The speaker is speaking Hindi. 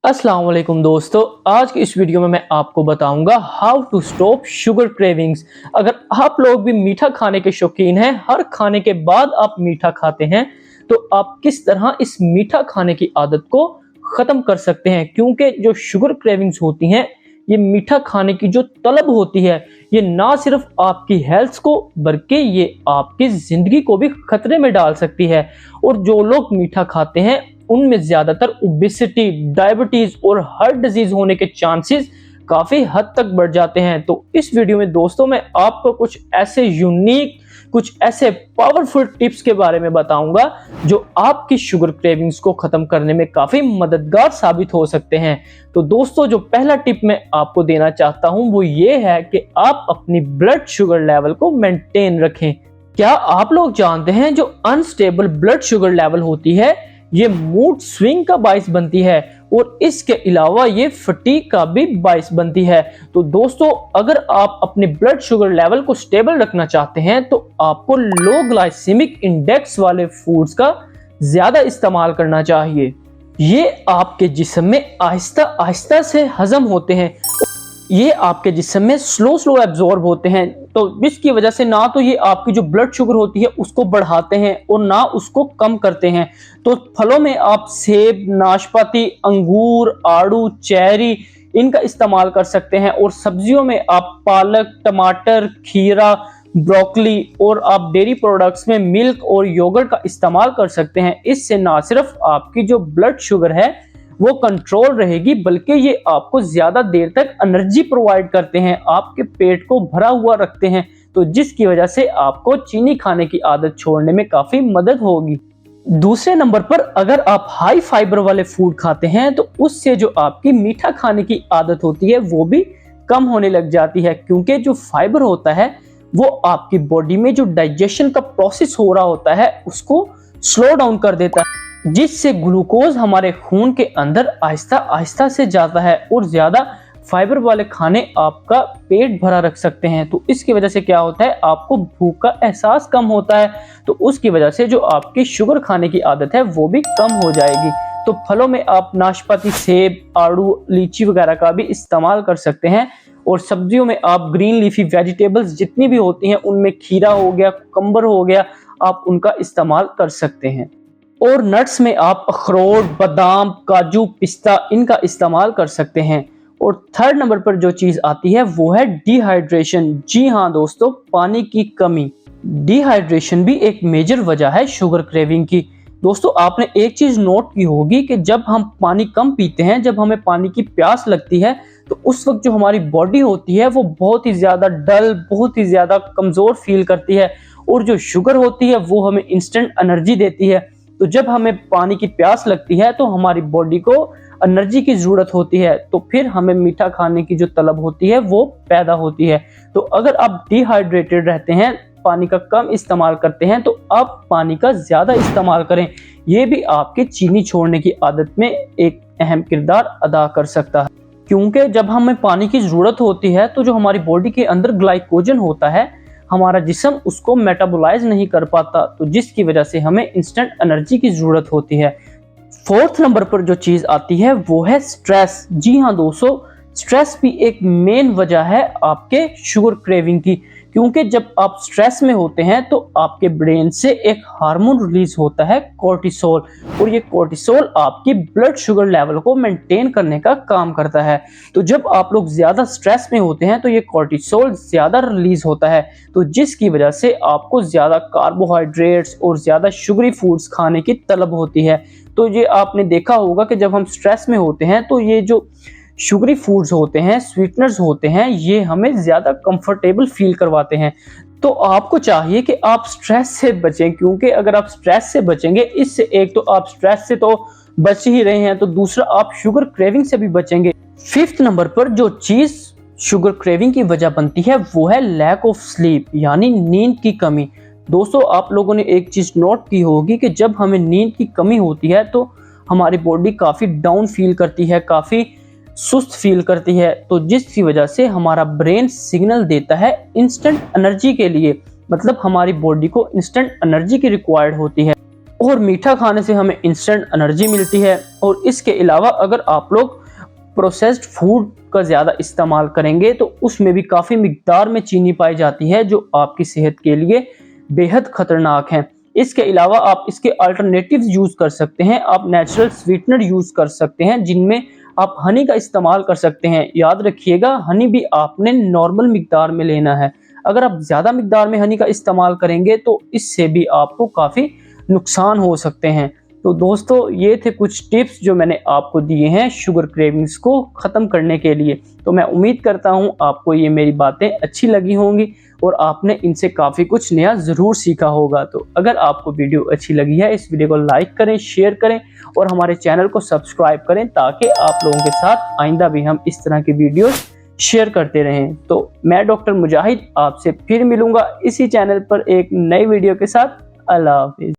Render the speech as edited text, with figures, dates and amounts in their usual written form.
अस्सलाम वालेकुम दोस्तों, आज की इस वीडियो में मैं आपको बताऊंगा how to stop sugar cravings. अगर आप लोग भी मीठा खाने के शौकीन हैं, हर खाने के बाद आप मीठा खाते हैं, तो आप किस तरह इस मीठा खाने की आदत को ख़त्म कर सकते हैं। क्योंकि जो शुगर क्रेविंग्स होती हैं, ये मीठा खाने की जो तलब होती है, ये ना सिर्फ आपकी हेल्थ को बल्कि ये आपकी ज़िंदगी को भी खतरे में डाल सकती है। और जो लोग मीठा खाते हैं उनमें ज्यादातर ओबेसिटी, डायबिटीज और हार्ट डिजीज होने के चांसेस काफी हद तक बढ़ जाते हैं। तो इस वीडियो में दोस्तों मैं आपको कुछ ऐसे यूनिक, कुछ ऐसे पावरफुल टिप्स के बारे में बताऊंगा जो आपकी शुगर क्रेविंग्स को खत्म करने में काफी मददगार साबित हो सकते हैं। तो दोस्तों, जो पहला टिप मैं आपको देना चाहता हूं वो ये है कि आप अपनी ब्लड शुगर लेवल को मेंटेन रखें। क्या आप लोग जानते हैं जो अनस्टेबल ब्लड शुगर लेवल होती है, ये मूड स्विंग का बाइस बनती है और इसके अलावा ये फटीग का भी बाइस बनती है। तो दोस्तों, अगर आप अपने ब्लड शुगर लेवल को स्टेबल रखना चाहते हैं तो आपको लो ग्लाइसेमिक इंडेक्स वाले फूड्स का ज्यादा इस्तेमाल करना चाहिए। ये आपके जिस्म में आहिस्ता आहिस्ता से हजम होते हैं, ये आपके जिस्म में स्लो एब्जॉर्ब होते हैं। तो जिसकी वजह से ना तो ये आपकी जो ब्लड शुगर होती है उसको बढ़ाते हैं और ना उसको कम करते हैं। तो फलों में आप सेब, नाशपाती, अंगूर, आड़ू, चेरी इनका इस्तेमाल कर सकते हैं। और सब्जियों में आप पालक, टमाटर, खीरा, ब्रोकली और आप डेयरी प्रोडक्ट्स में मिल्क और योगर्ट का इस्तेमाल कर सकते हैं। इससे ना सिर्फ आपकी जो ब्लड शुगर है वो कंट्रोल रहेगी, बल्कि ये आपको ज्यादा देर तक एनर्जी प्रोवाइड करते हैं, आपके पेट को भरा हुआ रखते हैं। तो जिसकी वजह से आपको चीनी खाने की आदत छोड़ने में काफी मदद होगी। दूसरे नंबर पर अगर आप हाई फाइबर वाले फूड खाते हैं तो उससे जो आपकी मीठा खाने की आदत होती है वो भी कम होने लग जाती है। क्योंकि जो फाइबर होता है वो आपकी बॉडी में जो डाइजेशन का प्रोसेस हो रहा होता है उसको स्लो डाउन कर देता है, जिससे ग्लूकोज हमारे खून के अंदर आहिस्ता आहिस्ता से जाता है और ज्यादा फाइबर वाले खाने आपका पेट भरा रख सकते हैं। तो इसकी वजह से क्या होता है, आपको भूख का एहसास कम होता है। तो उसकी वजह से जो आपकी शुगर खाने की आदत है वो भी कम हो जाएगी। तो फलों में आप नाशपाती, सेब, आड़ू, लीची वगैरह का भी इस्तेमाल कर सकते हैं। और सब्जियों में आप ग्रीन लीफी वेजिटेबल्स जितनी भी होती हैं उनमें खीरा हो गया, कुकम्बर हो गया, आप उनका इस्तेमाल कर सकते हैं। और नट्स में आप अखरोट, बादाम, काजू, पिस्ता इनका इस्तेमाल कर सकते हैं। और थर्ड नंबर पर जो चीज आती है वो है डिहाइड्रेशन। जी हाँ दोस्तों, पानी की कमी। डिहाइड्रेशन भी एक मेजर वजह है शुगर क्रेविंग की। दोस्तों, आपने एक चीज नोट की होगी कि जब हम पानी कम पीते हैं, जब हमें पानी की प्यास लगती है, तो उस वक्त जो हमारी बॉडी होती है वो बहुत ही ज्यादा डल, बहुत ही ज्यादा कमजोर फील करती है। और जो शुगर होती है वो हमें इंस्टेंट एनर्जी देती है। तो जब हमें पानी की प्यास लगती है तो हमारी बॉडी को एनर्जी की जरूरत होती है, तो फिर हमें मीठा खाने की जो तलब होती है वो पैदा होती है। तो अगर आप डिहाइड्रेटेड रहते हैं, पानी का कम इस्तेमाल करते हैं, तो आप पानी का ज्यादा इस्तेमाल करें। ये भी आपके चीनी छोड़ने की आदत में एक अहम किरदार अदा कर सकता है। क्योंकि जब हमें पानी की जरूरत होती है तो जो हमारी बॉडी के अंदर ग्लाइकोजन होता है, हमारा जिस्म उसको मेटाबोलाइज नहीं कर पाता, तो जिसकी वजह से हमें इंस्टेंट एनर्जी की जरूरत होती है। फोर्थ नंबर पर जो चीज आती है वो है स्ट्रेस। जी हाँ दोस्तों, स्ट्रेस भी एक मेन वजह है आपके शुगर क्रेविंग की। क्योंकि जब आप स्ट्रेस में होते हैं तो आपके ब्रेन से एक हार्मोन रिलीज होता है, कोर्टिसोल। और ये कोर्टिसोल आपकी ब्लड शुगर लेवल को मेंटेन करने का काम करता है। तो जब आप लोग ज्यादा स्ट्रेस में होते हैं तो ये कोर्टिसोल ज्यादा रिलीज होता है, तो जिसकी वजह से आपको ज्यादा कार्बोहाइड्रेट्स और ज्यादा शुगरी फूड्स खाने की तलब होती है। तो ये आपने देखा होगा कि जब हम स्ट्रेस में होते हैं तो ये जो शुगरी फूड्स होते हैं, स्वीटनर्स होते हैं, ये हमें ज्यादा कंफर्टेबल फील करवाते हैं। तो आपको चाहिए कि आप स्ट्रेस से बचें। क्योंकि अगर आप स्ट्रेस से बचेंगे, इससे एक तो आप स्ट्रेस से तो बच ही रहे हैं, तो दूसरा आप शुगर क्रेविंग से भी बचेंगे। फिफ्थ नंबर पर जो चीज शुगर क्रेविंग की वजह बनती है वो है लैक ऑफ स्लीप, यानी नींद की कमी। दोस्तों, आप लोगों ने एक चीज नोट की होगी कि जब हमें नींद की कमी होती है तो हमारी बॉडी काफी डाउन फील करती है, काफी सुस्त फील करती है। तो जिसकी वजह से हमारा ब्रेन सिग्नल देता है इंस्टेंट एनर्जी के लिए, मतलब हमारी बॉडी को इंस्टेंट एनर्जी की रिक्वायर्ड होती है। और मीठा खाने से हमें इंस्टेंट एनर्जी मिलती है। और इसके अलावा अगर आप लोग प्रोसेस्ड फूड का ज़्यादा इस्तेमाल करेंगे तो उसमें भी काफ़ी मिकदार में चीनी पाई जाती है, जो आपकी सेहत के लिए बेहद खतरनाक है। इसके अलावा आप इसके अल्टरनेटिव्स यूज़ कर सकते हैं। आप नेचुरल स्वीटनर यूज़ कर सकते हैं, जिनमें आप हनी का इस्तेमाल कर सकते हैं। याद रखिएगा, हनी भी आपने नॉर्मल मिकदार में लेना है। अगर आप ज़्यादा मिकदार में हनी का इस्तेमाल करेंगे तो इससे भी आपको काफ़ी नुकसान हो सकते हैं। तो दोस्तों, ये थे कुछ टिप्स जो मैंने आपको दिए हैं शुगर क्रेविंग्स को ख़त्म करने के लिए। तो मैं उम्मीद करता हूँ आपको ये मेरी बातें अच्छी लगी होंगी और आपने इनसे काफ़ी कुछ नया ज़रूर सीखा होगा। तो अगर आपको वीडियो अच्छी लगी है, इस वीडियो को लाइक करें, शेयर करें और हमारे चैनल को सब्सक्राइब करें, ताकि आप लोगों के साथ आइंदा भी हम इस तरह की वीडियोस शेयर करते रहें। तो मैं डॉक्टर मुजाहिद आपसे फिर मिलूंगा इसी चैनल पर एक नई वीडियो के साथ। अल्लाह हाफिज़।